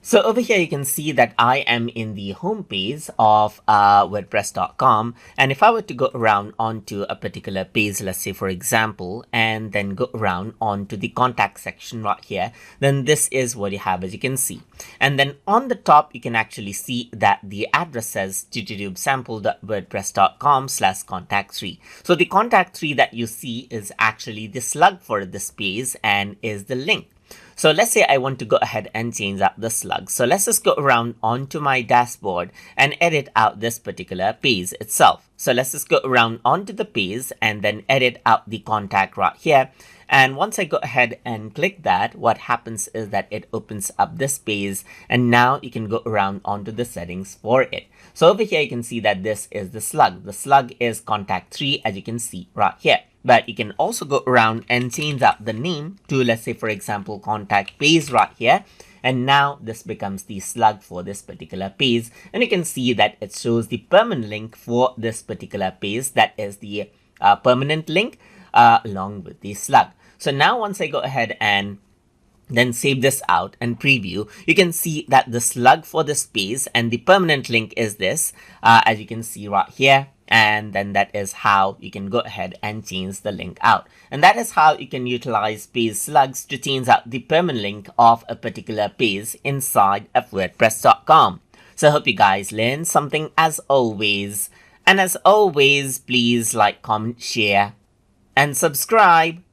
So over here, you can see that I am in the home page of wordpress.com. And if I were to go around onto a particular page, let's say, for example, and then go around onto the contact section right here, then this is what you have, as you can see. And then on the top, you can actually see that the address says tutorialsample.wordpress.com/contact3. So the contact tree that you see is actually the slug for this page and is the link. So let's say I want to go ahead and change out the slug. So let's just go around onto my dashboard and edit out this particular page itself. So let's just go around onto the page and then edit out the contact right here. And once I go ahead and click that, what happens is that it opens up this page, and now you can go around onto the settings for it. So over here, you can see that this is the slug. The slug is contact 3, as you can see right here. But you can also go around and change out the name to, let's say, for example, contact page right here. And now this becomes the slug for this particular page. And you can see that it shows the permanent link for this particular page. That is the permanent link along with the slug. So now once I go ahead and then save this out and preview, you can see that the slug for this page and the permanent link is this, as you can see right here. And then that is how you can go ahead and change the link out. And that is how you can utilize page slugs to change out the permanent link of a particular page inside of WordPress.com. So I hope you guys learned something as always. And as always, please like, comment, share, and subscribe.